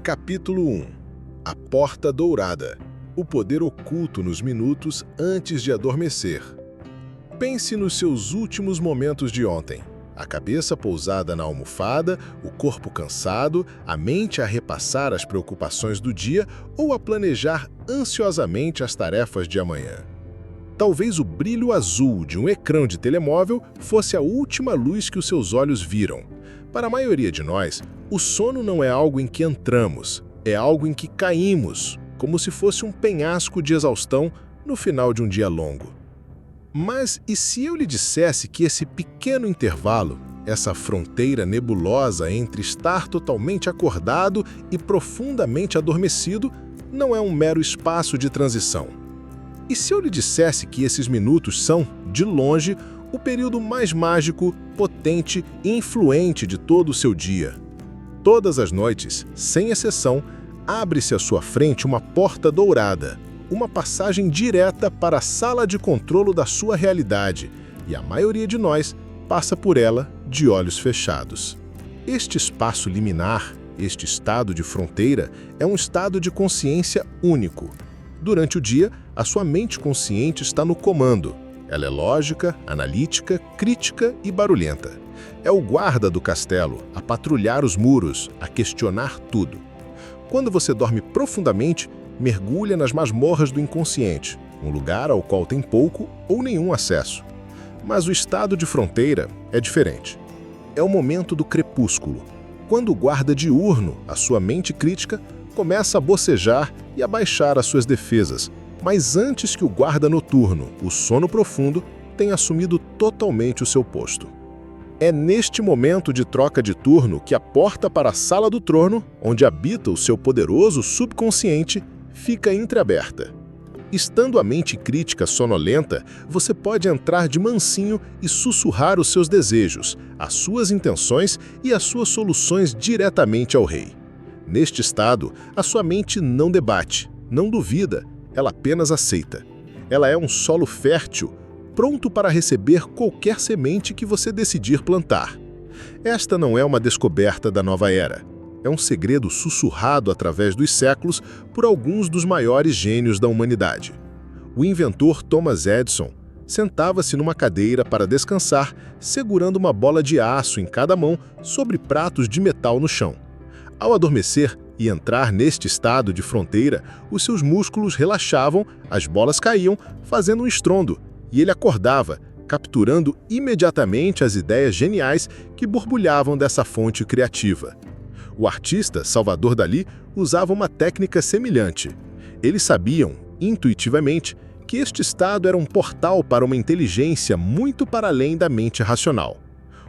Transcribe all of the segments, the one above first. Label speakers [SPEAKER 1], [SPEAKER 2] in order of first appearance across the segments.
[SPEAKER 1] Capítulo 1. A Porta Dourada. O poder oculto nos minutos antes de adormecer. Pense nos seus últimos momentos de ontem. A cabeça pousada na almofada, o corpo cansado, a mente a repassar as preocupações do dia ou a planejar ansiosamente as tarefas de amanhã. Talvez o brilho azul de um ecrã de telemóvel fosse a última luz que os seus olhos viram. Para a maioria de nós, o sono não é algo em que entramos, é algo em que caímos, como se fosse um penhasco de exaustão no final de um dia longo. Mas e se eu lhe dissesse que esse pequeno intervalo, essa fronteira nebulosa entre estar totalmente acordado e profundamente adormecido, não é um mero espaço de transição? E se eu lhe dissesse que esses minutos são, de longe, o período mais mágico, potente e influente de todo o seu dia? Todas as noites, sem exceção, abre-se à sua frente uma porta dourada, uma passagem direta para a sala de controle da sua realidade, e a maioria de nós passa por ela de olhos fechados. Este espaço liminar, este estado de fronteira, é um estado de consciência único. Durante o dia, a sua mente consciente está no comando. Ela é lógica, analítica, crítica e barulhenta. É o guarda do castelo, a patrulhar os muros, a questionar tudo. Quando você dorme profundamente, mergulha nas masmorras do inconsciente, um lugar ao qual tem pouco ou nenhum acesso. Mas o estado de fronteira é diferente. É o momento do crepúsculo, quando o guarda diurno, a sua mente crítica, começa a bocejar e a baixar as suas defesas, mas antes que o guarda noturno, o sono profundo, tenha assumido totalmente o seu posto. É neste momento de troca de turno que a porta para a sala do trono, onde habita o seu poderoso subconsciente, fica entreaberta. Estando a mente crítica sonolenta, você pode entrar de mansinho e sussurrar os seus desejos, as suas intenções e as suas soluções diretamente ao rei. Neste estado, a sua mente não debate, não duvida, ela apenas aceita. Ela é um solo fértil, pronto para receber qualquer semente que você decidir plantar. Esta não é uma descoberta da nova era. É um segredo sussurrado através dos séculos por alguns dos maiores gênios da humanidade. O inventor Thomas Edison sentava-se numa cadeira para descansar, segurando uma bola de aço em cada mão sobre pratos de metal no chão. Ao adormecer e entrar neste estado de fronteira, os seus músculos relaxavam, as bolas caíam, fazendo um estrondo, e ele acordava, capturando imediatamente as ideias geniais que borbulhavam dessa fonte criativa. O artista Salvador Dalí usava uma técnica semelhante. Eles sabiam, intuitivamente, que este estado era um portal para uma inteligência muito para além da mente racional.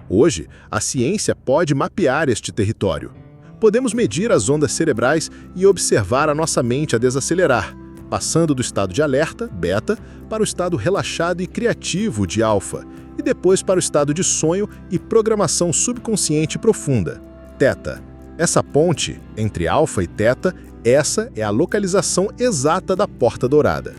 [SPEAKER 1] Hoje, a ciência pode mapear este território. Podemos medir as ondas cerebrais e observar a nossa mente a desacelerar, passando do estado de alerta, beta, para o estado relaxado e criativo de alfa, e depois para o estado de sonho e programação subconsciente profunda, teta. Essa ponte entre alfa e teta, essa é a localização exata da Porta Dourada.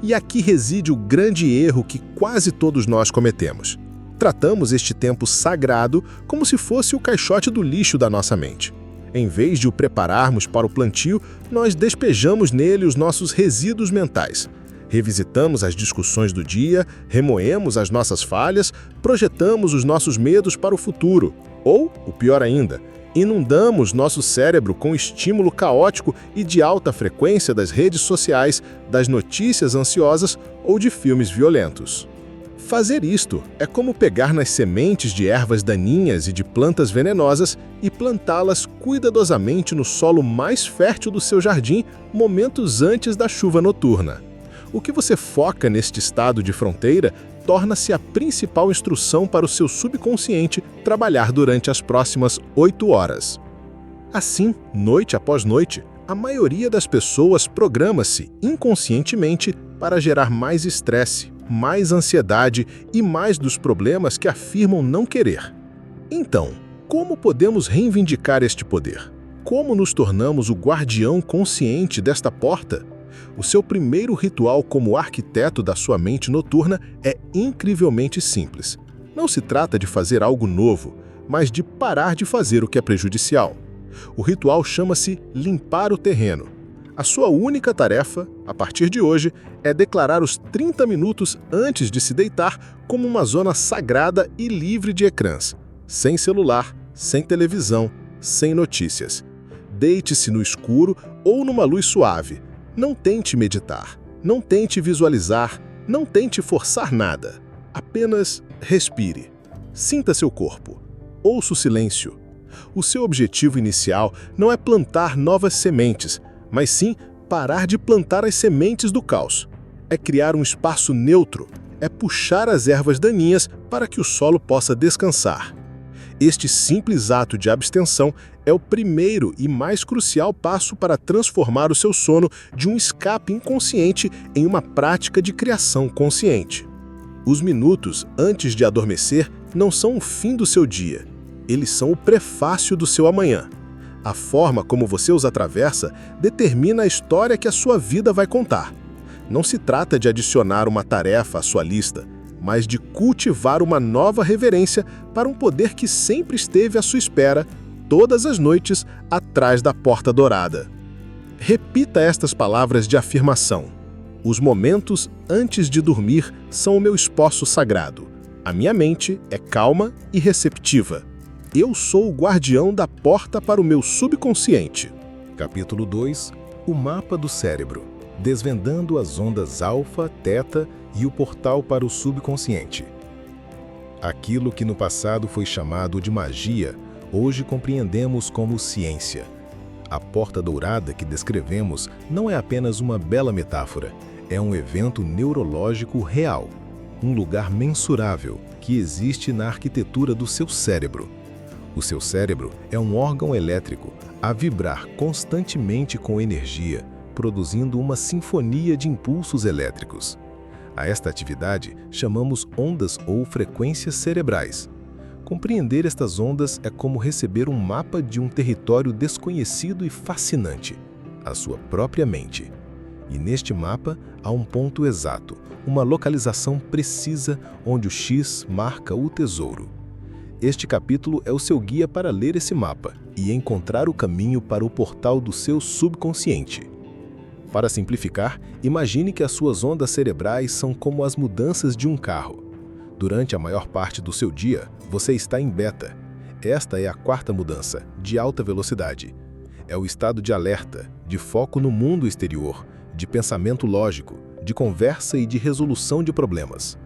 [SPEAKER 1] E aqui reside o grande erro que quase todos nós cometemos. Tratamos este tempo sagrado como se fosse o caixote do lixo da nossa mente. Em vez de o prepararmos para o plantio, nós despejamos nele os nossos resíduos mentais. Revisitamos as discussões do dia, remoemos as nossas falhas, projetamos os nossos medos para o futuro. Ou, o pior ainda, inundamos nosso cérebro com estímulo caótico e de alta frequência das redes sociais, das notícias ansiosas ou de filmes violentos. Fazer isto é como pegar nas sementes de ervas daninhas e de plantas venenosas e plantá-las cuidadosamente no solo mais fértil do seu jardim momentos antes da chuva noturna. O que você foca neste estado de fronteira torna-se a principal instrução para o seu subconsciente trabalhar durante as próximas 8 horas. Assim, noite após noite, a maioria das pessoas programa-se inconscientemente para gerar mais estresse, mais ansiedade e mais dos problemas que afirmam não querer. Então, como podemos reivindicar este poder? Como nos tornamos o guardião consciente desta porta? O seu primeiro ritual como arquiteto da sua mente noturna é incrivelmente simples. Não se trata de fazer algo novo, mas de parar de fazer o que é prejudicial. O ritual chama-se limpar o terreno. A sua única tarefa, a partir de hoje, é declarar os 30 minutos antes de se deitar como uma zona sagrada e livre de ecrãs. Sem celular, sem televisão, sem notícias. Deite-se no escuro ou numa luz suave. Não tente meditar, não tente visualizar, não tente forçar nada. Apenas respire. Sinta seu corpo. Ouça o silêncio. O seu objetivo inicial não é plantar novas sementes, mas sim parar de plantar as sementes do caos. É criar um espaço neutro, é puxar as ervas daninhas para que o solo possa descansar. Este simples ato de abstenção é o primeiro e mais crucial passo para transformar o seu sono de um escape inconsciente em uma prática de criação consciente. Os minutos antes de adormecer não são o fim do seu dia, eles são o prefácio do seu amanhã. A forma como você os atravessa determina a história que a sua vida vai contar. Não se trata de adicionar uma tarefa à sua lista, mas de cultivar uma nova reverência para um poder que sempre esteve à sua espera, todas as noites, atrás da porta dourada. Repita estas palavras de afirmação. Os momentos antes de dormir são o meu espaço sagrado. A minha mente é calma e receptiva. Eu sou o guardião da porta para o meu subconsciente. Capítulo 2. O mapa do cérebro. Desvendando as ondas alfa, teta e o portal para o subconsciente. Aquilo que no passado foi chamado de magia, hoje compreendemos como ciência. A porta dourada que descrevemos não é apenas uma bela metáfora, é um evento neurológico real, um lugar mensurável que existe na arquitetura do seu cérebro. O seu cérebro é um órgão elétrico a vibrar constantemente com energia, produzindo uma sinfonia de impulsos elétricos. A esta atividade chamamos ondas ou frequências cerebrais. Compreender estas ondas é como receber um mapa de um território desconhecido e fascinante, a sua própria mente. E neste mapa há um ponto exato, uma localização precisa onde o X marca o tesouro. Este capítulo é o seu guia para ler esse mapa e encontrar o caminho para o portal do seu subconsciente. Para simplificar, imagine que as suas ondas cerebrais são como as mudanças de um carro. Durante a maior parte do seu dia, você está em beta. Esta é a quarta mudança, de alta velocidade. É o estado de alerta, de foco no mundo exterior, de pensamento lógico, de conversa e de resolução de problemas.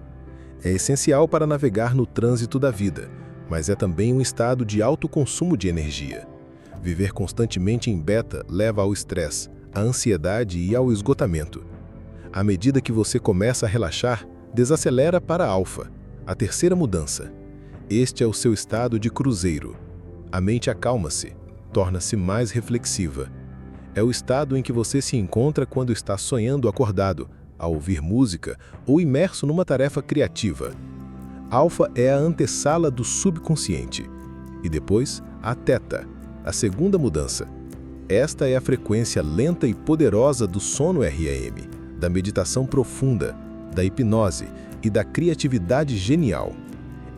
[SPEAKER 1] É essencial para navegar no trânsito da vida, mas é também um estado de alto consumo de energia. Viver constantemente em beta leva ao estresse, à ansiedade e ao esgotamento. À medida que você começa a relaxar, desacelera para alfa, a terceira mudança. Este é o seu estado de cruzeiro. A mente acalma-se, torna-se mais reflexiva. É o estado em que você se encontra quando está sonhando acordado, a ouvir música ou imerso numa tarefa criativa. Alfa é a antessala do subconsciente. E depois, a teta, a segunda mudança. Esta é a frequência lenta e poderosa do sono REM, da meditação profunda, da hipnose e da criatividade genial.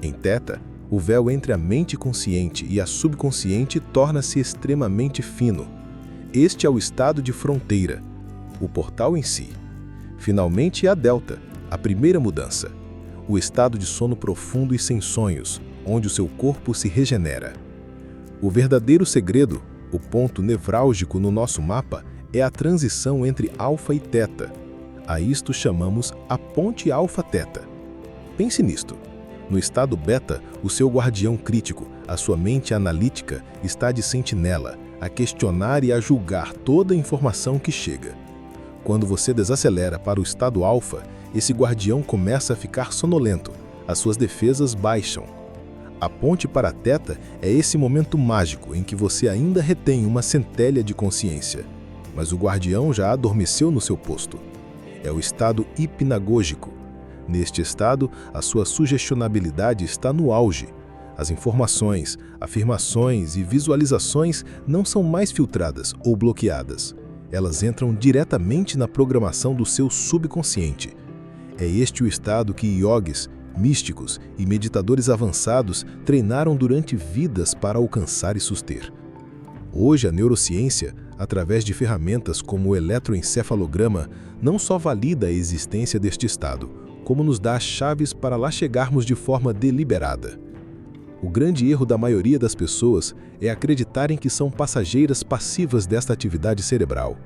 [SPEAKER 1] Em teta, o véu entre a mente consciente e a subconsciente torna-se extremamente fino. Este é o estado de fronteira, o portal em si. Finalmente, a delta, a primeira mudança. O estado de sono profundo e sem sonhos, onde o seu corpo se regenera. O verdadeiro segredo, o ponto nevrálgico no nosso mapa, é a transição entre alfa e teta. A isto chamamos a ponte alfa-teta. Pense nisto. No estado beta, o seu guardião crítico, a sua mente analítica, está de sentinela, a questionar e a julgar toda a informação que chega. Quando você desacelera para o estado alfa, esse guardião começa a ficar sonolento, as suas defesas baixam. A ponte para a teta é esse momento mágico em que você ainda retém uma centelha de consciência, mas o guardião já adormeceu no seu posto. É o estado hipnagógico. Neste estado, a sua sugestionabilidade está no auge. As informações, afirmações e visualizações não são mais filtradas ou bloqueadas. Elas entram diretamente na programação do seu subconsciente. É este o estado que iogues, místicos e meditadores avançados treinaram durante vidas para alcançar e suster. Hoje, a neurociência, através de ferramentas como o eletroencefalograma, não só valida a existência deste estado, como nos dá as chaves para lá chegarmos de forma deliberada. O grande erro da maioria das pessoas é acreditarem que são passageiras passivas desta atividade cerebral.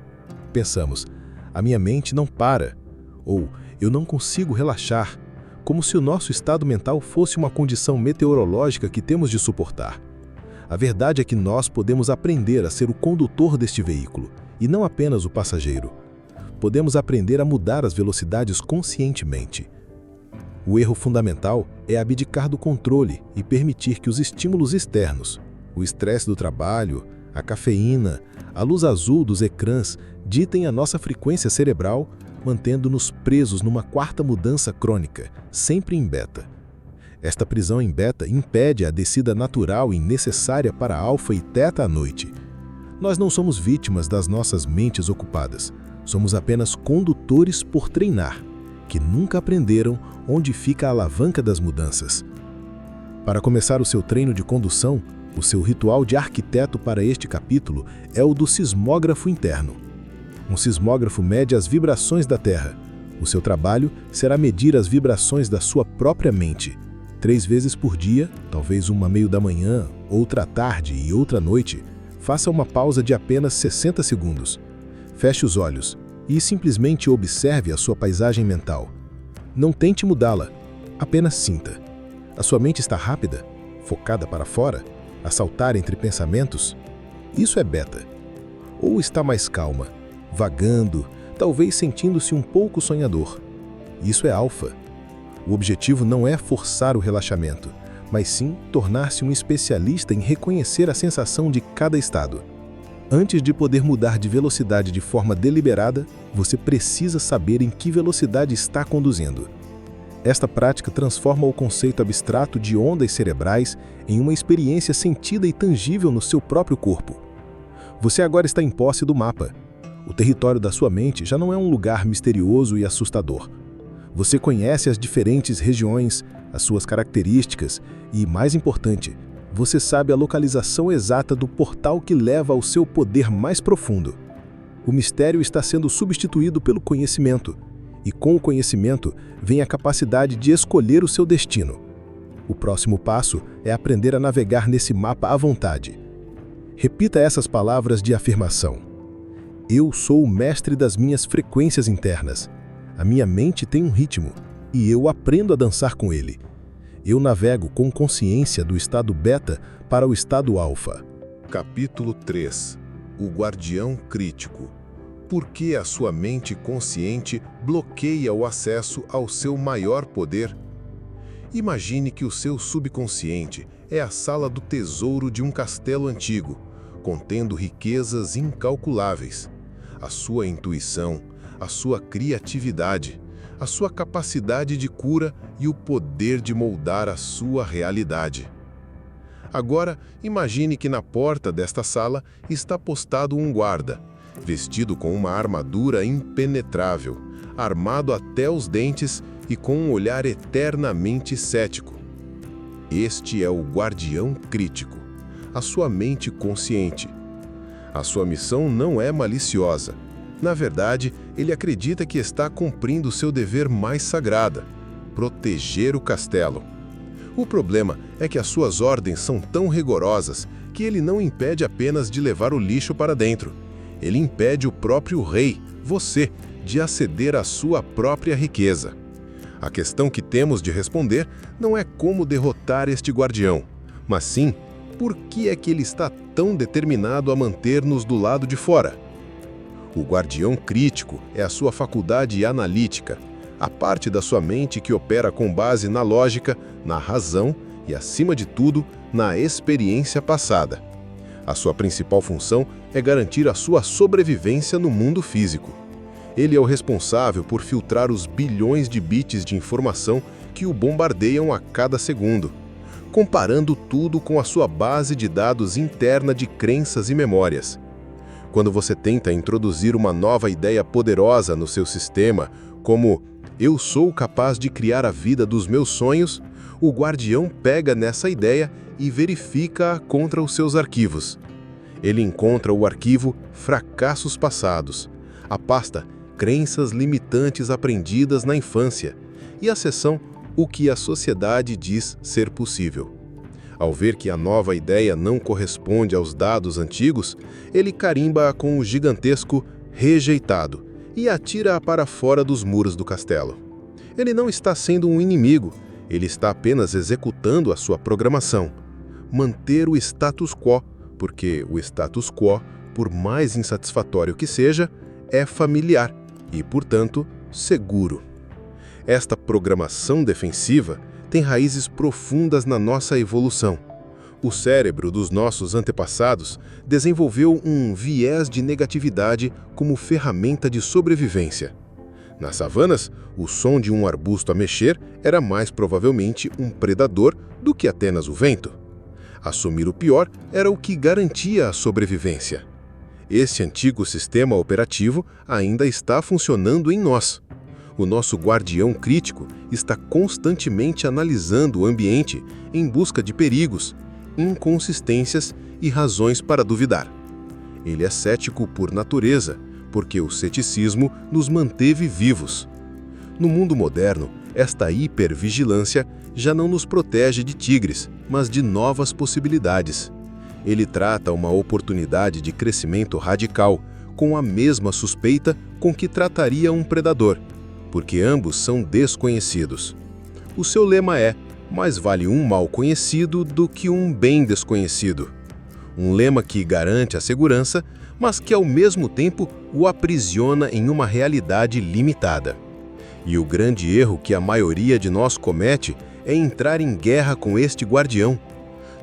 [SPEAKER 1] Pensamos, a minha mente não para, ou eu não consigo relaxar, como se o nosso estado mental fosse uma condição meteorológica que temos de suportar. A verdade é que nós podemos aprender a ser o condutor deste veículo, e não apenas o passageiro. Podemos aprender a mudar as velocidades conscientemente. O erro fundamental é abdicar do controle e permitir que os estímulos externos, o estresse do trabalho, a cafeína, a luz azul dos ecrãs, ditem a nossa frequência cerebral, mantendo-nos presos numa quarta mudança crônica, sempre em beta. Esta prisão em beta impede a descida natural e necessária para alfa e teta à noite. Nós não somos vítimas das nossas mentes ocupadas, somos apenas condutores por treinar, que nunca aprenderam onde fica a alavanca das mudanças. Para começar o seu treino de condução, o seu ritual de arquiteto para este capítulo é o do sismógrafo interno. Um sismógrafo mede as vibrações da Terra. O seu trabalho será medir as vibrações da sua própria mente. 3 vezes por dia, talvez uma meio da manhã, outra à tarde e outra à noite, faça uma pausa de apenas 60 segundos. Feche os olhos e simplesmente observe a sua paisagem mental. Não tente mudá-la, apenas sinta. A sua mente está rápida, focada para fora, a saltar entre pensamentos? Isso é beta. Ou está mais calma, vagando, talvez sentindo-se um pouco sonhador? Isso é alfa. O objetivo não é forçar o relaxamento, mas sim tornar-se um especialista em reconhecer a sensação de cada estado. Antes de poder mudar de velocidade de forma deliberada, você precisa saber em que velocidade está conduzindo. Esta prática transforma o conceito abstrato de ondas cerebrais em uma experiência sentida e tangível no seu próprio corpo. Você agora está em posse do mapa. O território da sua mente já não é um lugar misterioso e assustador. Você conhece as diferentes regiões, as suas características e, mais importante, você sabe a localização exata do portal que leva ao seu poder mais profundo. O mistério está sendo substituído pelo conhecimento, e com o conhecimento vem a capacidade de escolher o seu destino. O próximo passo é aprender a navegar nesse mapa à vontade. Repita essas palavras de afirmação. Eu sou o mestre das minhas frequências internas. A minha mente tem um ritmo, e eu aprendo a dançar com ele. Eu navego com consciência do estado beta para o estado alfa.
[SPEAKER 2] Capítulo 3. O guardião crítico. Por que a sua mente consciente bloqueia o acesso ao seu maior poder? Imagine que o seu subconsciente é a sala do tesouro de um castelo antigo, contendo riquezas incalculáveis. A sua intuição, a sua criatividade, a sua capacidade de cura e o poder de moldar a sua realidade. Agora, imagine que na porta desta sala está postado um guarda, vestido com uma armadura impenetrável, armado até os dentes e com um olhar eternamente cético. Este é o guardião crítico, a sua mente consciente. A sua missão não é maliciosa. Na verdade, ele acredita que está cumprindo seu dever mais sagrado: proteger o castelo. O problema é que as suas ordens são tão rigorosas que ele não impede apenas de levar o lixo para dentro. Ele impede o próprio rei, você, de aceder à sua própria riqueza. A questão que temos de responder não é como derrotar este guardião, mas sim, por que é que ele está tão determinado a manter-nos do lado de fora? O guardião crítico é a sua faculdade analítica, a parte da sua mente que opera com base na lógica, na razão e, acima de tudo, na experiência passada. A sua principal função é garantir a sua sobrevivência no mundo físico. Ele é o responsável por filtrar os bilhões de bits de informação que o bombardeiam a cada segundo, comparando tudo com a sua base de dados interna de crenças e memórias. Quando você tenta introduzir uma nova ideia poderosa no seu sistema, como "eu sou capaz de criar a vida dos meus sonhos", o guardião pega nessa ideia e verifica-a contra os seus arquivos. Ele encontra o arquivo Fracassos Passados, a pasta Crenças Limitantes Aprendidas na Infância e a seção O que a Sociedade Diz Ser Possível. Ao ver que a nova ideia não corresponde aos dados antigos, ele carimba-a com o gigantesco Rejeitado e atira-a para fora dos muros do castelo. Ele não está sendo um inimigo, ele está apenas executando a sua programação. Manter o status quo, porque o status quo, por mais insatisfatório que seja, é familiar e, portanto, seguro. Esta programação defensiva tem raízes profundas na nossa evolução. O cérebro dos nossos antepassados desenvolveu um viés de negatividade como ferramenta de sobrevivência. Nas savanas, o som de um arbusto a mexer era mais provavelmente um predador do que apenas o vento. Assumir o pior era o que garantia a sobrevivência. Este antigo sistema operativo ainda está funcionando em nós. O nosso guardião crítico está constantemente analisando o ambiente em busca de perigos, inconsistências e razões para duvidar. Ele é cético por natureza, porque o ceticismo nos manteve vivos. No mundo moderno, esta hipervigilância já não nos protege de tigres, mas de novas possibilidades. Ele trata uma oportunidade de crescimento radical com a mesma suspeita com que trataria um predador, porque ambos são desconhecidos. O seu lema é: mais vale um mal conhecido do que um bem desconhecido. Um lema que garante a segurança, mas que ao mesmo tempo o aprisiona em uma realidade limitada. E o grande erro que a maioria de nós comete é entrar em guerra com este guardião.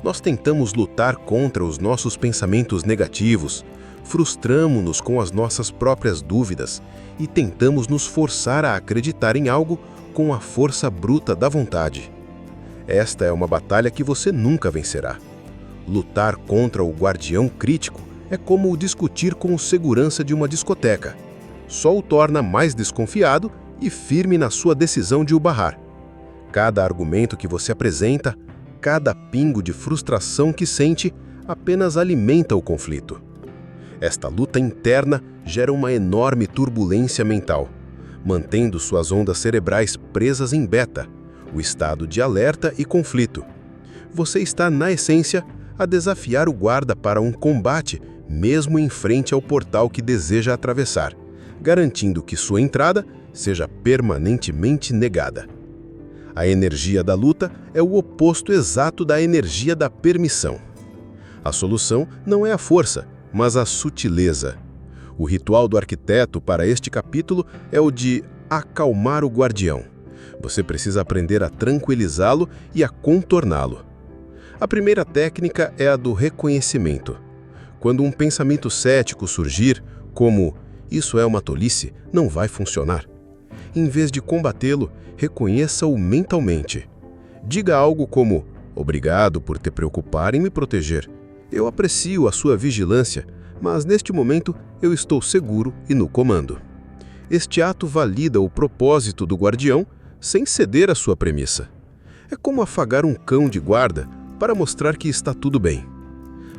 [SPEAKER 2] Nós tentamos lutar contra os nossos pensamentos negativos, frustramo-nos com as nossas próprias dúvidas e tentamos nos forçar a acreditar em algo com a força bruta da vontade. Esta é uma batalha que você nunca vencerá. Lutar contra o guardião crítico é como discutir com o segurança de uma discoteca. Só o torna mais desconfiado e firme na sua decisão de o barrar. Cada argumento que você apresenta, cada pingo de frustração que sente, apenas alimenta o conflito. Esta luta interna gera uma enorme turbulência mental, mantendo suas ondas cerebrais presas em beta, o estado de alerta e conflito. Você está, na essência, a desafiar o guarda para um combate, mesmo em frente ao portal que deseja atravessar, garantindo que sua entrada seja permanentemente negada. A energia da luta é o oposto exato da energia da permissão. A solução não é a força, mas a sutileza. O ritual do arquiteto para este capítulo é o de acalmar o guardião. Você precisa aprender a tranquilizá-lo e a contorná-lo. A primeira técnica é a do reconhecimento. Quando um pensamento cético surgir, como "isso é uma tolice, não vai funcionar", em vez de combatê-lo, reconheça-o mentalmente. Diga algo como: "Obrigado por te preocupar em me proteger. Eu aprecio a sua vigilância, mas neste momento eu estou seguro e no comando." Este ato valida o propósito do guardião sem ceder à sua premissa. É como afagar um cão de guarda para mostrar que está tudo bem.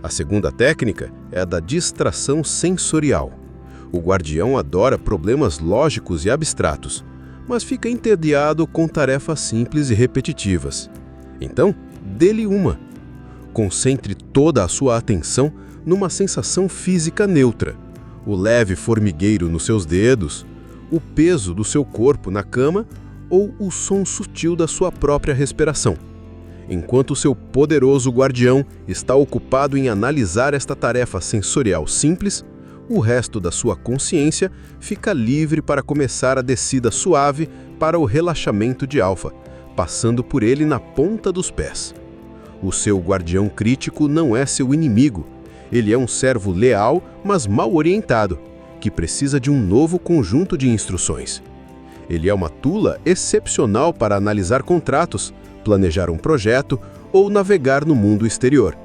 [SPEAKER 2] A segunda técnica é a da distração sensorial. O guardião adora problemas lógicos e abstratos, mas fica entediado com tarefas simples e repetitivas. Então, dê-lhe uma. Concentre toda a sua atenção numa sensação física neutra, o leve formigueiro nos seus dedos, o peso do seu corpo na cama ou o som sutil da sua própria respiração. Enquanto seu poderoso guardião está ocupado em analisar esta tarefa sensorial simples, o resto da sua consciência fica livre para começar a descida suave para o relaxamento de alfa, passando por ele na ponta dos pés. O seu guardião crítico não é seu inimigo. Ele é um servo leal, mas mal orientado, que precisa de um novo conjunto de instruções. Ele é uma tula excepcional para analisar contratos, planejar um projeto ou navegar no mundo exterior.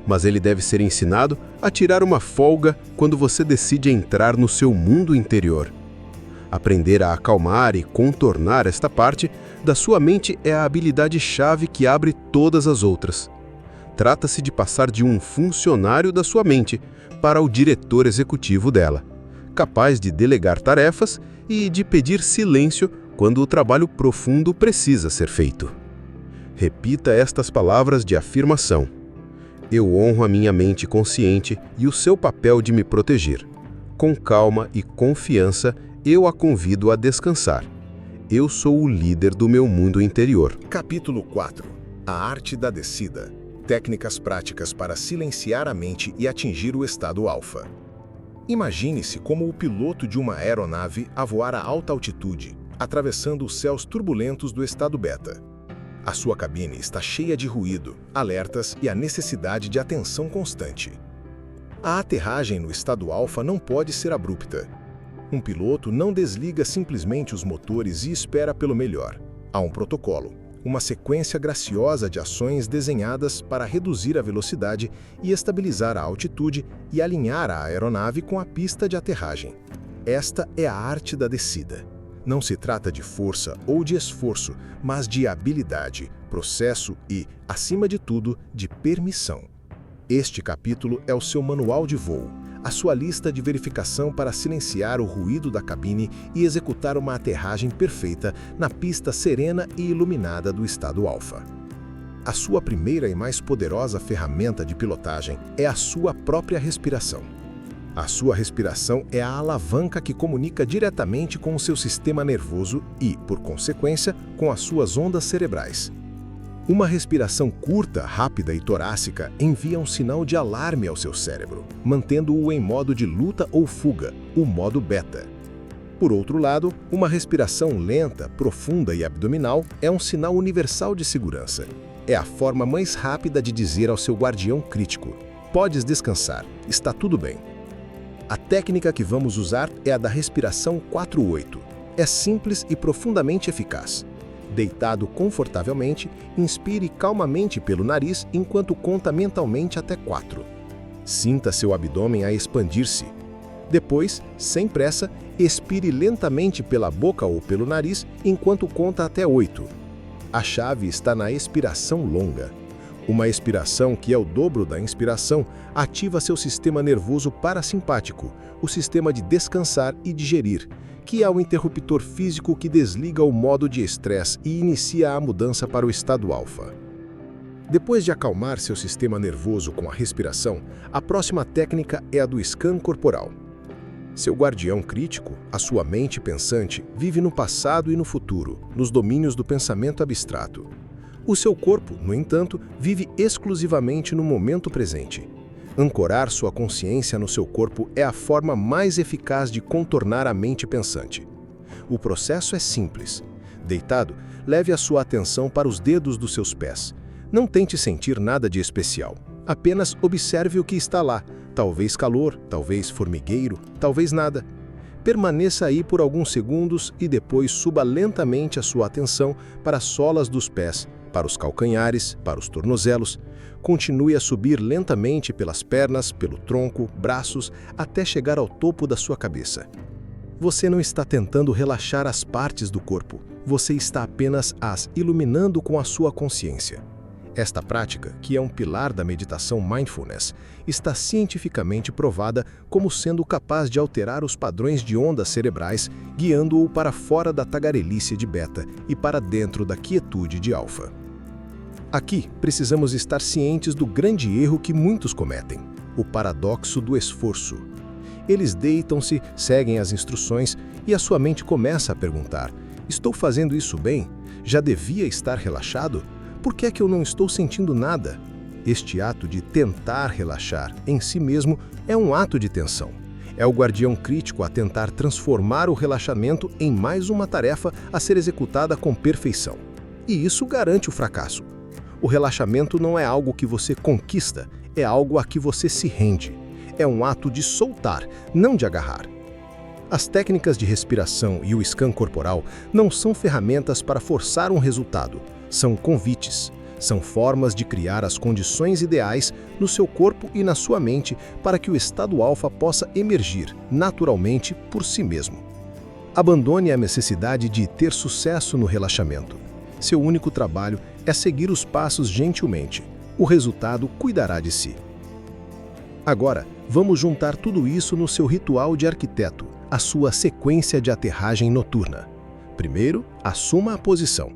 [SPEAKER 2] Mas ele deve ser ensinado a tirar uma folga quando você decide entrar no seu mundo interior. Aprender a acalmar e contornar esta parte da sua mente é a habilidade-chave que abre todas as outras.
[SPEAKER 3] Trata-se de passar de um funcionário da sua mente para o diretor executivo dela, capaz de delegar tarefas e de pedir silêncio quando o trabalho profundo precisa ser feito. Repita estas palavras de afirmação. Eu honro a minha mente consciente e o seu papel de me proteger. Com calma e confiança, eu a convido a descansar. Eu sou o líder do meu mundo interior.
[SPEAKER 1] Capítulo 4. A arte da descida. Técnicas práticas para silenciar a mente e atingir o estado alfa. Imagine-se como o piloto de uma aeronave a voar a alta altitude, atravessando os céus turbulentos do estado beta. A sua cabine está cheia de ruído, alertas e a necessidade de atenção constante. A aterragem no estado alfa não pode ser abrupta. Um piloto não desliga simplesmente os motores e espera pelo melhor. Há um protocolo, uma sequência graciosa de ações desenhadas para reduzir a velocidade e estabilizar a altitude e alinhar a aeronave com a pista de aterragem. Esta é a arte da descida. Não se trata de força ou de esforço, mas de habilidade, processo e, acima de tudo, de permissão. Este capítulo é o seu manual de voo, a sua lista de verificação para silenciar o ruído da cabine e executar uma aterragem perfeita na pista serena e iluminada do estado alfa. A sua primeira e mais poderosa ferramenta de pilotagem é a sua própria respiração. A sua respiração é a alavanca que comunica diretamente com o seu sistema nervoso e, por consequência, com as suas ondas cerebrais. Uma respiração curta, rápida e torácica envia um sinal de alarme ao seu cérebro, mantendo-o em modo de luta ou fuga, o modo beta. Por outro lado, uma respiração lenta, profunda e abdominal é um sinal universal de segurança. É a forma mais rápida de dizer ao seu guardião crítico: podes descansar, está tudo bem. A técnica que vamos usar é a da respiração 4-8. É simples e profundamente eficaz. Deitado confortavelmente, inspire calmamente pelo nariz enquanto conta mentalmente até 4. Sinta seu abdômen a expandir-se. Depois, sem pressa, expire lentamente pela boca ou pelo nariz enquanto conta até 8. A chave está na expiração longa. Uma expiração que é o dobro da inspiração ativa seu sistema nervoso parasimpático, o sistema de descansar e digerir, que é o interruptor físico que desliga o modo de estresse e inicia a mudança para o estado alfa. Depois de acalmar seu sistema nervoso com a respiração, a próxima técnica é a do scan corporal. Seu guardião crítico, a sua mente pensante, vive no passado e no futuro, nos domínios do pensamento abstrato. O seu corpo, no entanto, vive exclusivamente no momento presente. Ancorar sua consciência no seu corpo é a forma mais eficaz de contornar a mente pensante. O processo é simples. Deitado, leve a sua atenção para os dedos dos seus pés. Não tente sentir nada de especial. Apenas observe o que está lá. Talvez calor, talvez formigueiro, talvez nada. Permaneça aí por alguns segundos e depois suba lentamente a sua atenção para as solas dos pés, para os calcanhares, para os tornozelos. Continue a subir lentamente pelas pernas, pelo tronco, braços, até chegar ao topo da sua cabeça. Você não está tentando relaxar as partes do corpo, você está apenas as iluminando com a sua consciência. Esta prática, que é um pilar da meditação mindfulness, está cientificamente provada como sendo capaz de alterar os padrões de ondas cerebrais, guiando-o para fora da tagarelice de beta e para dentro da quietude de alfa. Aqui, precisamos estar cientes do grande erro que muitos cometem: o paradoxo do esforço. Eles deitam-se, seguem as instruções e a sua mente começa a perguntar: estou fazendo isso bem? Já devia estar relaxado? Por que é que eu não estou sentindo nada? Este ato de tentar relaxar em si mesmo é um ato de tensão. É o guardião crítico a tentar transformar o relaxamento em mais uma tarefa a ser executada com perfeição. E isso garante o fracasso. O relaxamento não é algo que você conquista, é algo a que você se rende. É um ato de soltar, não de agarrar. As técnicas de respiração e o scan corporal não são ferramentas para forçar um resultado. São convites, são formas de criar as condições ideais no seu corpo e na sua mente para que o estado alfa possa emergir naturalmente por si mesmo. Abandone a necessidade de ter sucesso no relaxamento. Seu único trabalho é seguir os passos gentilmente, O resultado cuidará de si. Agora, vamos juntar tudo isso no seu ritual de arquiteto, a sua sequência de aterragem noturna. Primeiro, assuma a posição.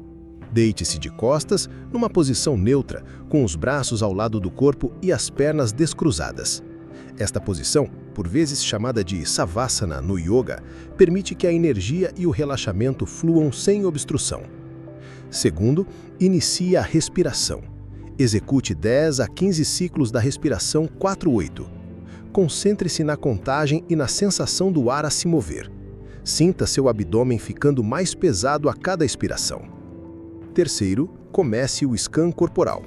[SPEAKER 1] Deite-se de costas, numa posição neutra, com os braços ao lado do corpo e as pernas descruzadas. Esta posição, por vezes chamada de Savasana no yoga, permite que a energia e o relaxamento fluam sem obstrução. Segundo, inicie a respiração. Execute 10 a 15 ciclos da respiração 4-8. Concentre-se na contagem e na sensação do ar a se mover. Sinta seu abdômen ficando mais pesado a cada expiração. Terceiro, comece o scan corporal.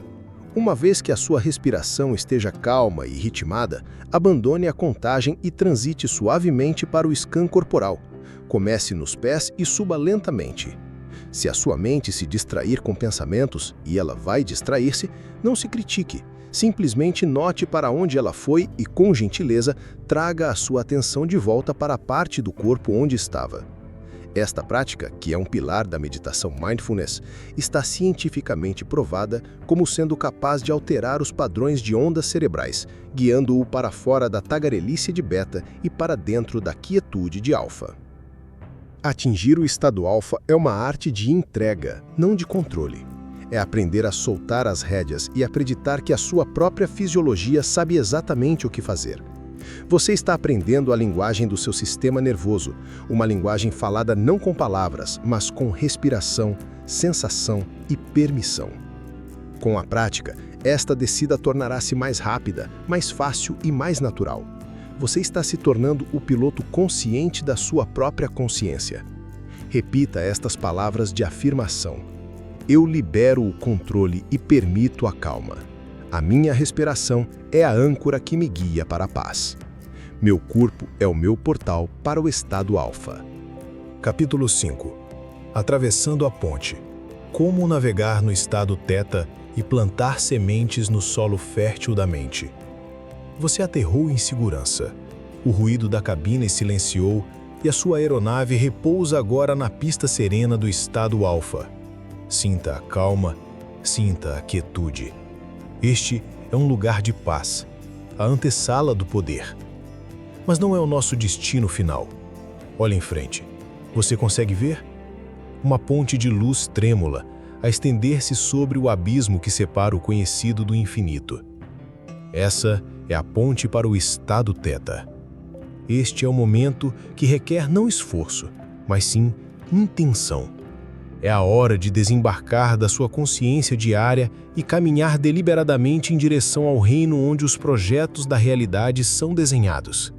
[SPEAKER 1] Uma vez que a sua respiração esteja calma e ritmada, abandone a contagem e transite suavemente para o scan corporal. Comece nos pés e suba lentamente. Se a sua mente se distrair com pensamentos, e ela vai distrair-se, não se critique. Simplesmente note para onde ela foi e, com gentileza, traga a sua atenção de volta para a parte do corpo onde estava. Esta prática, que é um pilar da meditação Mindfulness, está cientificamente provada como sendo capaz de alterar os padrões de ondas cerebrais, guiando-o para fora da tagarelice de beta e para dentro da quietude de alfa. Atingir o estado alfa é uma arte de entrega, não de controle. É aprender a soltar as rédeas e acreditar que a sua própria fisiologia sabe exatamente o que fazer. Você está aprendendo a linguagem do seu sistema nervoso, uma linguagem falada não com palavras, mas com respiração, sensação e permissão. Com a prática, esta descida tornará-se mais rápida, mais fácil e mais natural. Você está se tornando o piloto consciente da sua própria consciência. Repita estas palavras de afirmação. Eu libero o controle e permito a calma. A minha respiração é a âncora que me guia para a paz. Meu corpo é o meu portal para o estado alfa.
[SPEAKER 4] Capítulo 5. Atravessando a ponte. Como navegar no estado teta e plantar sementes no solo fértil da mente. Você aterrou em segurança. O ruído da cabine silenciou e a sua aeronave repousa agora na pista serena do estado alfa. Sinta a calma, sinta a quietude. Este é um lugar de paz, a antessala do poder. Mas não é o nosso destino final. Olhe em frente. Você consegue ver? Uma ponte de luz trêmula a estender-se sobre o abismo que separa o conhecido do infinito. Essa é a ponte para o estado teta. Este é o momento que requer não esforço, mas sim intenção. É a hora de desembarcar da sua consciência diária e caminhar deliberadamente em direção ao reino onde os projetos da realidade são desenhados.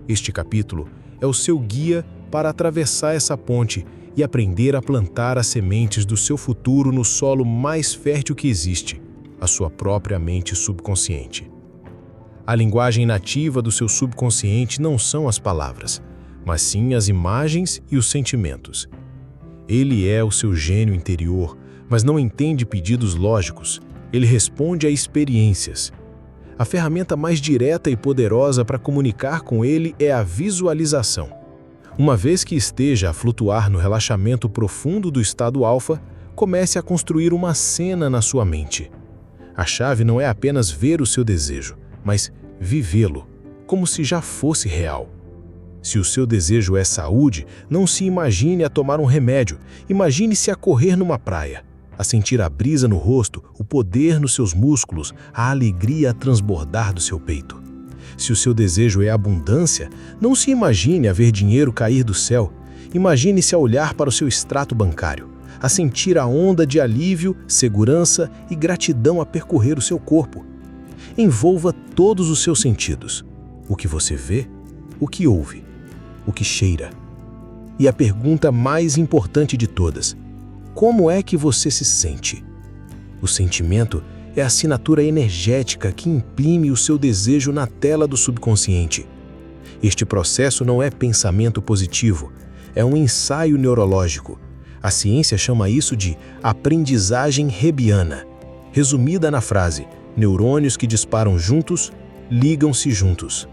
[SPEAKER 4] Este capítulo é o seu guia para atravessar essa ponte e aprender a plantar as sementes do seu futuro no solo mais fértil que existe, a sua própria mente subconsciente. A linguagem nativa do seu subconsciente não são as palavras, mas sim as imagens e os sentimentos. Ele é o seu gênio interior, mas não entende pedidos lógicos. Ele responde a experiências. A ferramenta mais direta e poderosa para comunicar com ele é a visualização. Uma vez que esteja a flutuar no relaxamento profundo do estado alfa, comece a construir uma cena na sua mente. A chave não é apenas ver o seu desejo, mas vivê-lo, como se já fosse real. Se o seu desejo é saúde, não se imagine a tomar um remédio, imagine-se a correr numa praia, a sentir a brisa no rosto, o poder nos seus músculos, a alegria a transbordar do seu peito. Se o seu desejo é abundância, não se imagine a ver dinheiro cair do céu, imagine-se a olhar para o seu extrato bancário, a sentir a onda de alívio, segurança e gratidão a percorrer o seu corpo. Envolva todos os seus sentidos, o que você vê, o que ouve, o que cheira. E a pergunta mais importante de todas: como é que você se sente? O sentimento é a assinatura energética que imprime o seu desejo na tela do subconsciente. Este processo não é pensamento positivo, é um ensaio neurológico. A ciência chama isso de aprendizagem Hebbiana, resumida na frase: neurônios que disparam juntos, ligam-se juntos.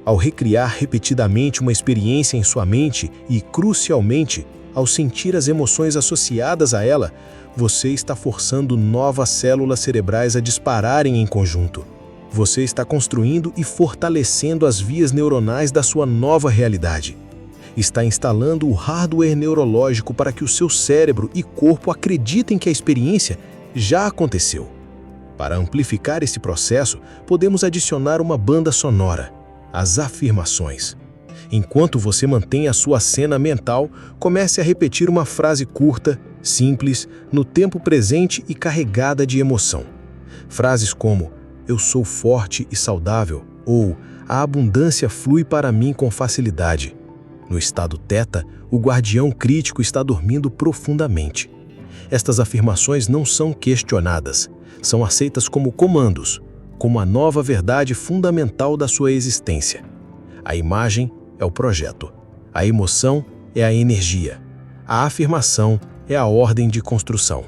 [SPEAKER 4] Ao recriar repetidamente uma experiência em sua mente e, crucialmente, ao sentir as emoções associadas a ela, você está forçando novas células cerebrais a dispararem em conjunto. Você está construindo e fortalecendo as vias neuronais da sua nova realidade. Está instalando o hardware neurológico para que o seu cérebro e corpo acreditem que a experiência já aconteceu. Para amplificar esse processo, podemos adicionar uma banda sonora, as afirmações. Enquanto você mantém a sua cena mental, comece a repetir uma frase curta, simples, no tempo presente e carregada de emoção. Frases como "eu sou forte e saudável" ou "a abundância flui para mim com facilidade". No estado teta, o guardião crítico está dormindo profundamente. Estas afirmações não são questionadas, são aceitas como comandos, como a nova verdade fundamental da sua existência. A imagem é o projeto, a emoção é a energia, a afirmação é a ordem de construção.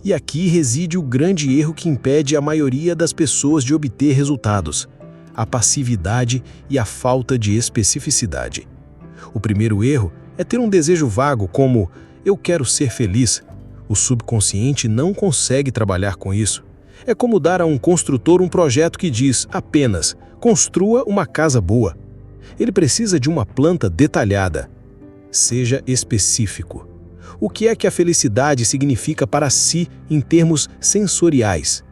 [SPEAKER 4] E aqui reside o grande erro que impede a maioria das pessoas de obter resultados: a passividade e a falta de especificidade. O primeiro erro é ter um desejo vago como "eu quero ser feliz". O subconsciente não consegue trabalhar com isso. É como dar a um construtor um projeto que diz apenas "construa uma casa boa". Ele precisa de uma planta detalhada. Seja específico. O que é que a felicidade significa para si em termos sensoriais?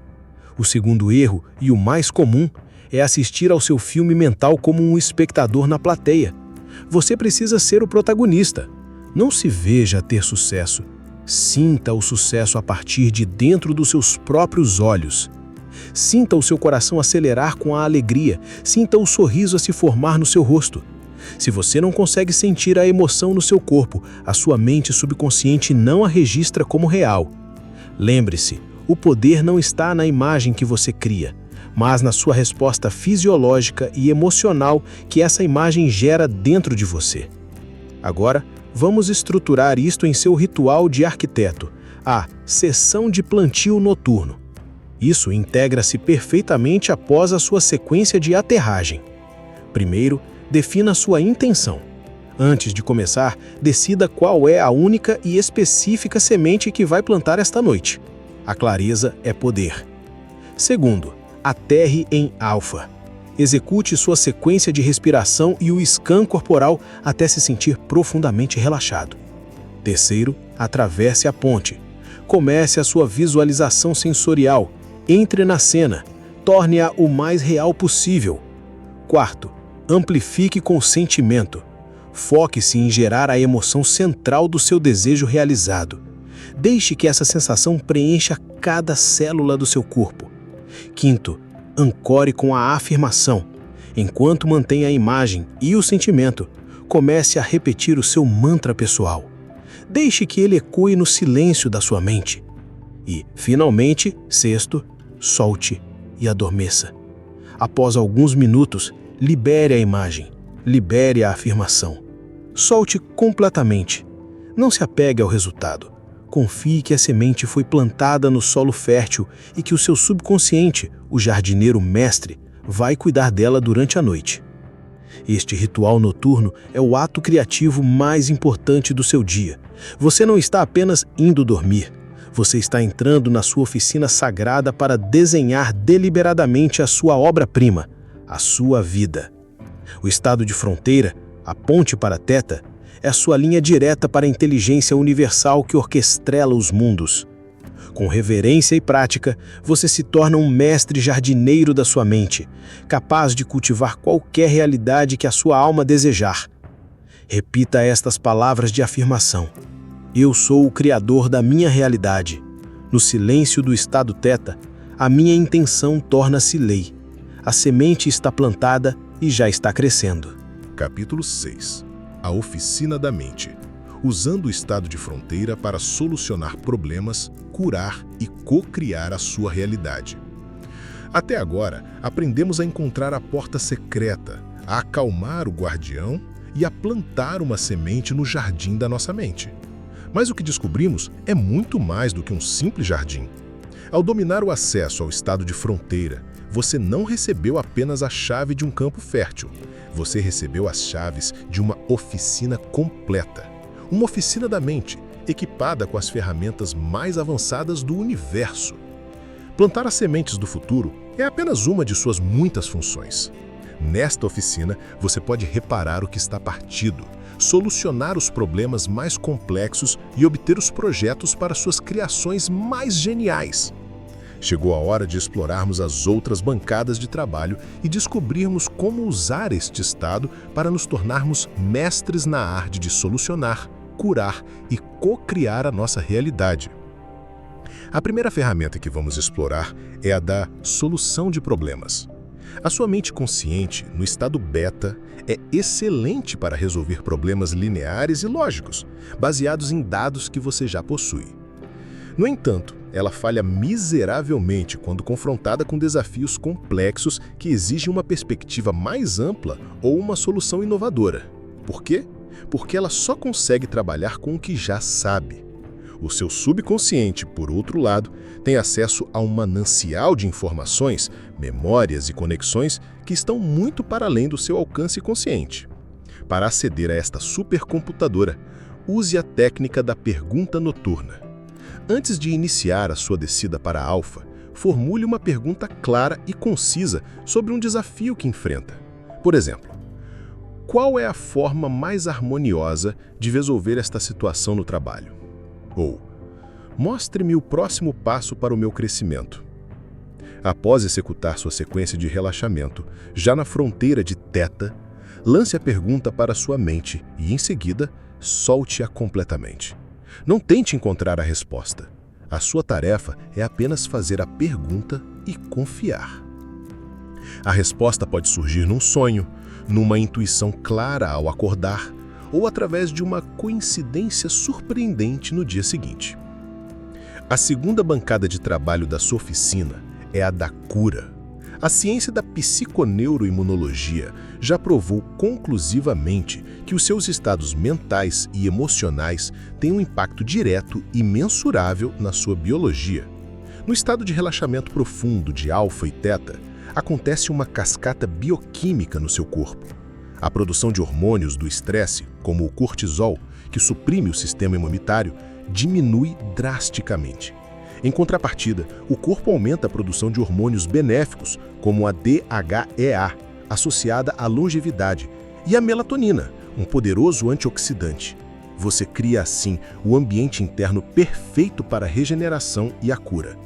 [SPEAKER 4] O segundo erro, e o mais comum, é assistir ao seu filme mental como um espectador na plateia. Você precisa ser o protagonista. Não se veja ter sucesso. Sinta o sucesso a partir de dentro dos seus próprios olhos. Sinta o seu coração acelerar com a alegria. Sinta o sorriso a se formar no seu rosto. Se você não consegue sentir a emoção no seu corpo, a sua mente subconsciente não a registra como real. Lembre-se, o poder não está na imagem que você cria, mas na sua resposta fisiológica e emocional que essa imagem gera dentro de você. Agora, vamos estruturar isto em seu ritual de arquiteto, a sessão de plantio noturno. Isso integra-se perfeitamente após a sua sequência de aterragem. Primeiro, defina sua intenção. Antes de começar, decida qual é a única e específica semente que vai plantar esta noite. A clareza é poder. Segundo, aterre em alfa. Execute sua sequência de respiração e o scan corporal até se sentir profundamente relaxado. Terceiro, atravesse a ponte. Comece a sua visualização sensorial. Entre na cena. Torne-a o mais real possível. Quarto, amplifique com sentimento. Foque-se em gerar a emoção central do seu desejo realizado. Deixe que essa sensação preencha cada célula do seu corpo. Quinto, ancore com a afirmação. Enquanto mantém a imagem e o sentimento, comece a repetir o seu mantra pessoal. Deixe que ele ecoe no silêncio da sua mente. E, finalmente, sexto, solte e adormeça. Após alguns minutos, libere a imagem, libere a afirmação. Solte completamente. Não se apegue ao resultado. Confie que a semente foi plantada no solo fértil e que o seu subconsciente, o jardineiro mestre, vai cuidar dela durante a noite. Este ritual noturno é o ato criativo mais importante do seu dia. Você não está apenas indo dormir. Você está entrando na sua oficina sagrada para desenhar deliberadamente a sua obra-prima, a sua vida. O estado de fronteira, a ponte para Teta, é a sua linha direta para a inteligência universal que orquestrela os mundos. Com reverência e prática, você se torna um mestre jardineiro da sua mente, capaz de cultivar qualquer realidade que a sua alma desejar. Repita estas palavras de afirmação. Eu sou o criador da minha realidade. No silêncio do estado Teta, a minha intenção torna-se lei. A semente está plantada e já está crescendo.
[SPEAKER 1] Capítulo 6. A oficina da mente. Usando o estado de fronteira para solucionar problemas, curar e co-criar a sua realidade. Até agora, aprendemos a encontrar a porta secreta, a acalmar o guardião e a plantar uma semente no jardim da nossa mente. Mas o que descobrimos é muito mais do que um simples jardim. Ao dominar o acesso ao estado de fronteira, você não recebeu apenas a chave de um campo fértil. Você recebeu as chaves de uma oficina completa. Uma oficina da mente, equipada com as ferramentas mais avançadas do universo. Plantar as sementes do futuro é apenas uma de suas muitas funções. Nesta oficina, você pode reparar o que está partido, solucionar os problemas mais complexos e obter os projetos para suas criações mais geniais. Chegou a hora de explorarmos as outras bancadas de trabalho e descobrirmos como usar este estado para nos tornarmos mestres na arte de solucionar, curar e co-criar a nossa realidade. A primeira ferramenta que vamos explorar é a da solução de problemas. A sua mente consciente, no estado beta, é excelente para resolver problemas lineares e lógicos, baseados em dados que você já possui. No entanto, ela falha miseravelmente quando confrontada com desafios complexos que exigem uma perspectiva mais ampla ou uma solução inovadora. Por quê? Porque ela só consegue trabalhar com o que já sabe. O seu subconsciente, por outro lado, tem acesso a um manancial de informações, memórias e conexões que estão muito para além do seu alcance consciente. Para aceder a esta supercomputadora, use a técnica da pergunta noturna. Antes de iniciar a sua descida para a Alfa, formule uma pergunta clara e concisa sobre um desafio que enfrenta. Por exemplo, qual é a forma mais harmoniosa de resolver esta situação no trabalho? Ou, mostre-me o próximo passo para o meu crescimento. Após executar sua sequência de relaxamento, já na fronteira de Teta, lance a pergunta para sua mente e, em seguida, solte-a completamente. Não tente encontrar a resposta. A sua tarefa é apenas fazer a pergunta e confiar. A resposta pode surgir num sonho, numa intuição clara ao acordar ou através de uma coincidência surpreendente no dia seguinte. A segunda bancada de trabalho da sua oficina é a da cura. A ciência da psiconeuroimunologia já provou conclusivamente que os seus estados mentais e emocionais têm um impacto direto e mensurável na sua biologia. No estado de relaxamento profundo de alfa e teta, acontece uma cascata bioquímica no seu corpo. A produção de hormônios do estresse, como o cortisol, que suprime o sistema imunitário, diminui drasticamente. Em contrapartida, o corpo aumenta a produção de hormônios benéficos, como a DHEA, associada à longevidade, e a melatonina, um poderoso antioxidante. Você cria, assim, o ambiente interno perfeito para a regeneração e a cura.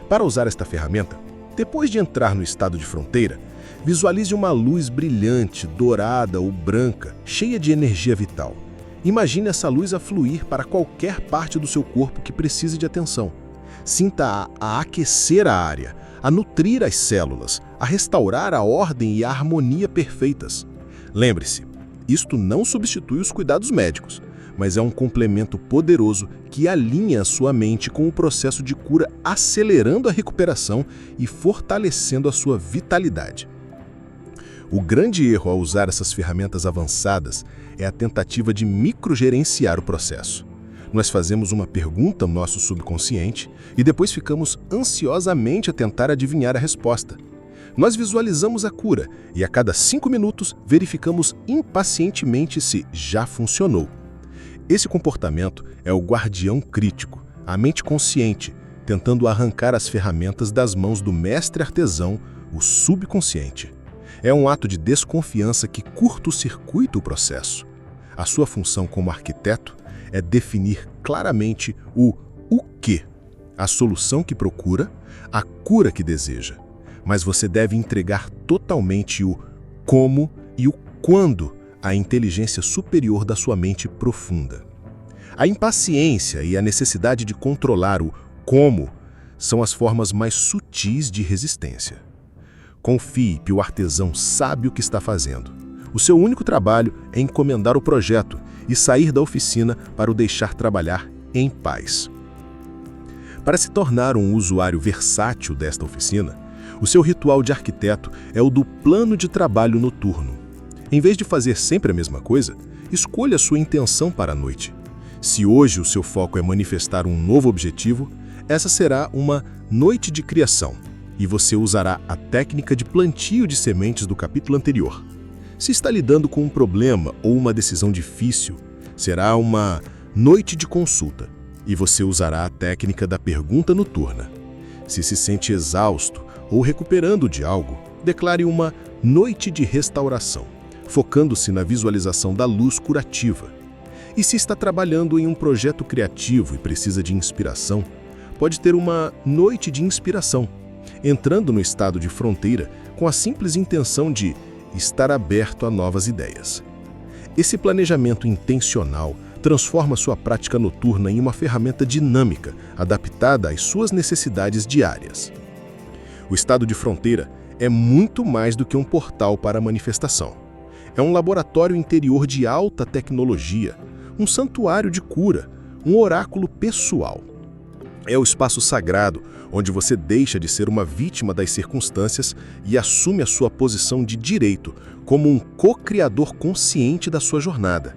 [SPEAKER 1] Para usar esta ferramenta, depois de entrar no estado de fronteira, visualize uma luz brilhante, dourada ou branca, cheia de energia vital. Imagine essa luz a fluir para qualquer parte do seu corpo que precise de atenção. Sinta-a a aquecer a área, a nutrir as células, a restaurar a ordem e a harmonia perfeitas. Lembre-se, isto não substitui os cuidados médicos, mas é um complemento poderoso que alinha a sua mente com o processo de cura, acelerando a recuperação e fortalecendo a sua vitalidade. O grande erro ao usar essas ferramentas avançadas é a tentativa de microgerenciar o processo. Nós fazemos uma pergunta ao nosso subconsciente e depois ficamos ansiosamente a tentar adivinhar a resposta. Nós visualizamos a cura e a cada 5 minutos verificamos impacientemente se já funcionou. Esse comportamento é o guardião crítico, a mente consciente, tentando arrancar as ferramentas das mãos do mestre artesão, o subconsciente. É um ato de desconfiança que curta-circuita o processo. A sua função como arquiteto é definir claramente o quê, a solução que procura, a cura que deseja. Mas você deve entregar totalmente o como e o quando à inteligência superior da sua mente profunda. A impaciência e a necessidade de controlar o como são as formas mais sutis de resistência. Confie que o artesão sabe o que está fazendo. O seu único trabalho é encomendar o projeto e sair da oficina para o deixar trabalhar em paz. Para se tornar um usuário versátil desta oficina, o seu ritual de arquiteto é o do plano de trabalho noturno. Em vez de fazer sempre a mesma coisa, escolha a sua intenção para a noite. Se hoje o seu foco é manifestar um novo objetivo, essa será uma noite de criação, e você usará a técnica de plantio de sementes do capítulo anterior. Se está lidando com um problema ou uma decisão difícil, Será uma noite de consulta e você usará a técnica da pergunta noturna. Se se sente exausto ou recuperando de algo, declare uma noite de restauração, focando-se na visualização da luz curativa. E se está trabalhando em um projeto criativo e precisa de inspiração, pode ter uma noite de inspiração, entrando no estado de fronteira com a simples intenção de estar aberto a novas ideias. Esse planejamento intencional transforma sua prática noturna em uma ferramenta dinâmica, adaptada às suas necessidades diárias. O estado de fronteira é muito mais do que um portal para a manifestação. É um laboratório interior de alta tecnologia, um santuário de cura, um oráculo pessoal. É o espaço sagrado onde você deixa de ser uma vítima das circunstâncias e assume a sua posição de direito como um co-criador consciente da sua jornada.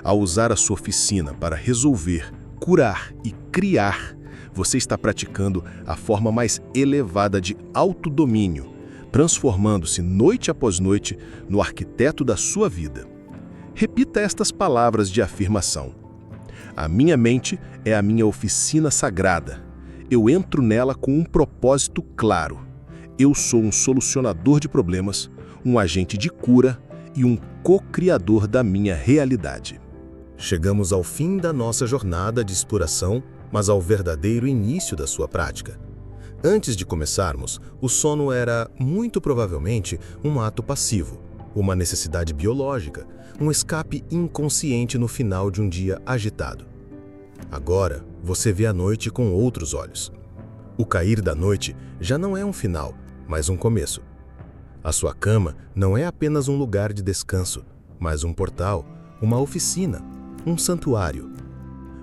[SPEAKER 1] Ao usar a sua oficina para resolver, curar e criar, você está praticando a forma mais elevada de autodomínio, transformando-se noite após noite no arquiteto da sua vida. Repita estas palavras de afirmação. A minha mente é a minha oficina sagrada. Eu entro nela com um propósito claro. Eu sou um solucionador de problemas, um agente de cura e um co-criador da minha realidade.
[SPEAKER 4] Chegamos ao fim da nossa jornada de exploração, mas ao verdadeiro início da sua prática. Antes de começarmos, o sono era, muito provavelmente, um ato passivo, uma necessidade biológica, um escape inconsciente no final de um dia agitado. Agora, você vê a noite com outros olhos. O cair da noite já não é um final, mas um começo. A sua cama não é apenas um lugar de descanso, mas um portal, uma oficina, um santuário.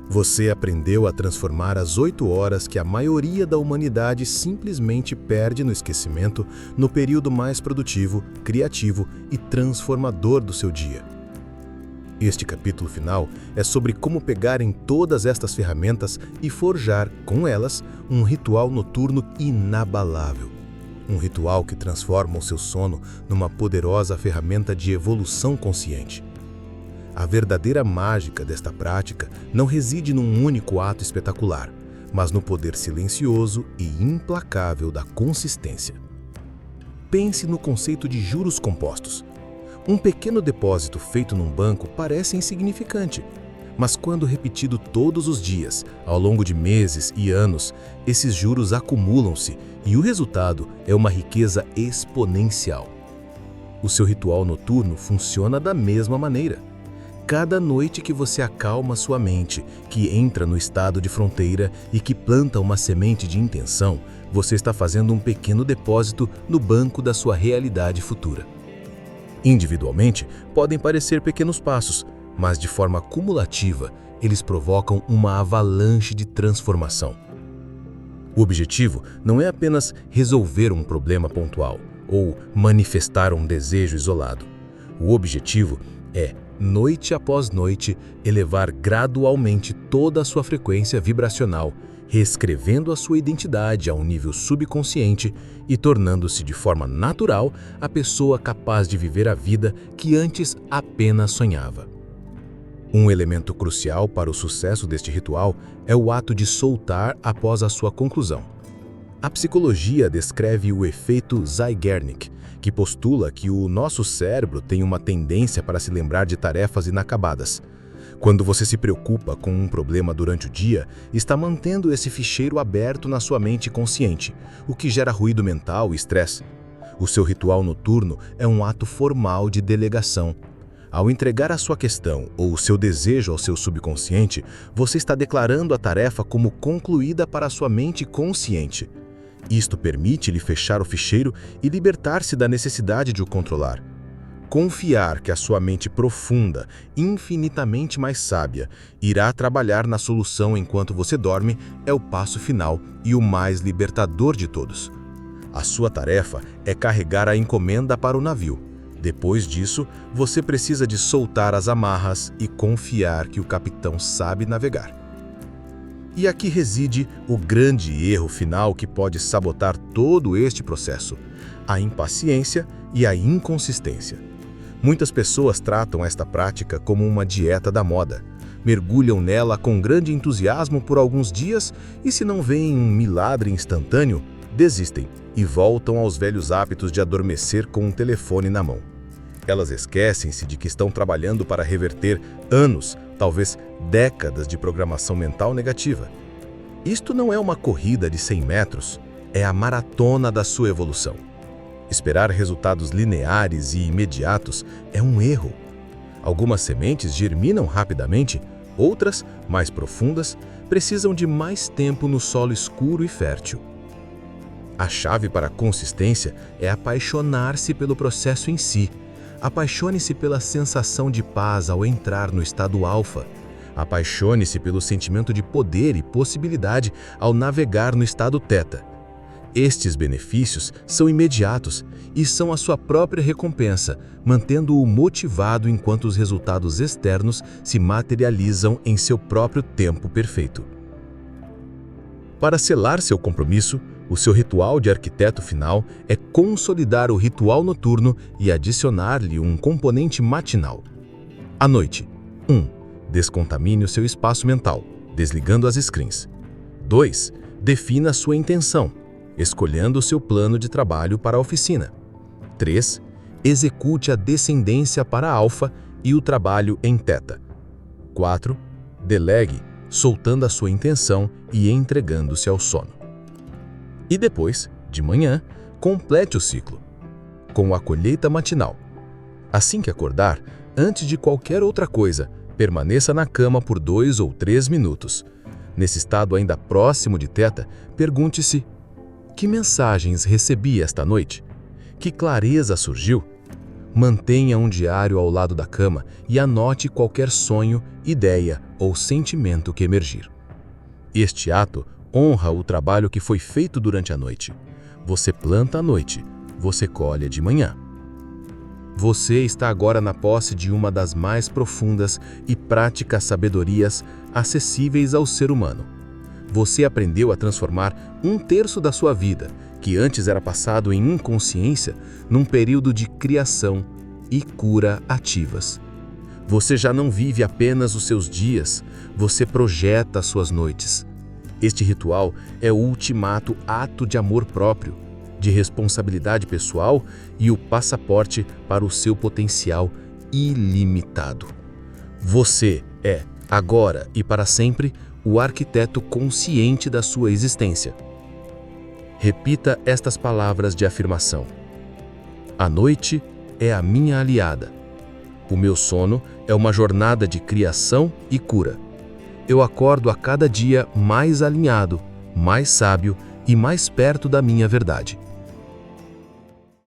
[SPEAKER 4] Você aprendeu a transformar as 8 horas que a maioria da humanidade simplesmente perde no esquecimento no período mais produtivo, criativo e transformador do seu dia. Este capítulo final é sobre como pegar em todas estas ferramentas e forjar, com elas, um ritual noturno inabalável. Um ritual que transforma o seu sono numa poderosa ferramenta de evolução consciente. A verdadeira mágica desta prática não reside num único ato espetacular, mas no poder silencioso e implacável da consistência. Pense no conceito de juros compostos. Um pequeno depósito feito num banco parece insignificante, mas quando repetido todos os dias, ao longo de meses e anos, esses juros acumulam-se e o resultado é uma riqueza exponencial. O seu ritual noturno funciona da mesma maneira. Cada noite que você acalma sua mente, que entra no estado de fronteira e que planta uma semente de intenção, você está fazendo um pequeno depósito no banco da sua realidade futura. Individualmente, podem parecer pequenos passos, mas de forma cumulativa, eles provocam uma avalanche de transformação. O objetivo não é apenas resolver um problema pontual ou manifestar um desejo isolado. O objetivo é, noite após noite, elevar gradualmente toda a sua frequência vibracional, reescrevendo a sua identidade a um nível subconsciente e tornando-se de forma natural a pessoa capaz de viver a vida que antes apenas sonhava. Um elemento crucial para o sucesso deste ritual é o ato de soltar após a sua conclusão. A psicologia descreve o efeito Zeigarnik, que postula que o nosso cérebro tem uma tendência para se lembrar de tarefas inacabadas. Quando você se preocupa com um problema durante o dia, está mantendo esse ficheiro aberto na sua mente consciente, o que gera ruído mental e estresse. O seu ritual noturno é um ato formal de delegação. Ao entregar a sua questão ou o seu desejo ao seu subconsciente, você está declarando a tarefa como concluída para a sua mente consciente. Isto permite-lhe fechar o ficheiro e libertar-se da necessidade de o controlar. Confiar que a sua mente profunda, infinitamente mais sábia, irá trabalhar na solução enquanto você dorme é o passo final e o mais libertador de todos. A sua tarefa é carregar a encomenda para o navio. Depois disso, você precisa de soltar as amarras e confiar que o capitão sabe navegar. E aqui reside o grande erro final que pode sabotar todo este processo: a impaciência e a inconsistência.
[SPEAKER 3] Muitas pessoas tratam esta prática como uma dieta da moda. Mergulham nela com grande entusiasmo por alguns dias e, se não veem um milagre instantâneo, desistem e voltam aos velhos hábitos de adormecer com um telefone na mão. Elas esquecem-se de que estão trabalhando para reverter anos, talvez décadas de programação mental negativa. Isto não é uma corrida de 100 metros, é a maratona da sua evolução. Esperar resultados lineares e imediatos é um erro. Algumas sementes germinam rapidamente, outras, mais profundas, precisam de mais tempo no solo escuro e fértil. A chave para a consistência é apaixonar-se pelo processo em si. Apaixone-se pela sensação de paz ao entrar no estado alfa. Apaixone-se pelo sentimento de poder e possibilidade ao navegar no estado teta. Estes benefícios são imediatos e são a sua própria recompensa, mantendo-o motivado enquanto os resultados externos se materializam em seu próprio tempo perfeito. Para selar seu compromisso, o seu ritual de arquiteto final é consolidar o ritual noturno e adicionar-lhe um componente matinal. À noite, 1. Descontamine o seu espaço mental, desligando as screens. 2. Defina sua intenção, escolhendo o seu plano de trabalho para a oficina. 3. Execute a descendência para a alfa e o trabalho em teta. 4. Delegue, soltando a sua intenção e entregando-se ao sono. E depois, de manhã, complete o ciclo, com a colheita matinal. Assim que acordar, antes de qualquer outra coisa, permaneça na cama por 2 ou 3 minutos. Nesse estado ainda próximo de teta, pergunte-se: que mensagens recebi esta noite? Que clareza surgiu? Mantenha um diário ao lado da cama e anote qualquer sonho, ideia ou sentimento que emergir. Este ato honra o trabalho que foi feito durante a noite. Você planta à noite, você colhe de manhã. Você está agora na posse de uma das mais profundas e práticas sabedorias acessíveis ao ser humano. Você aprendeu a transformar 1/3 da sua vida, que antes era passado em inconsciência, num período de criação e cura ativas. Você já não vive apenas os seus dias, você projeta as suas noites. Este ritual é o ultimato ato de amor próprio, de responsabilidade pessoal e o passaporte para o seu potencial ilimitado. Você é, agora e para sempre, o arquiteto consciente da sua existência. Repita estas palavras de afirmação. A noite é a minha aliada. O meu sono é uma jornada de criação e cura. Eu acordo a cada dia mais alinhado, mais sábio e mais perto da minha verdade.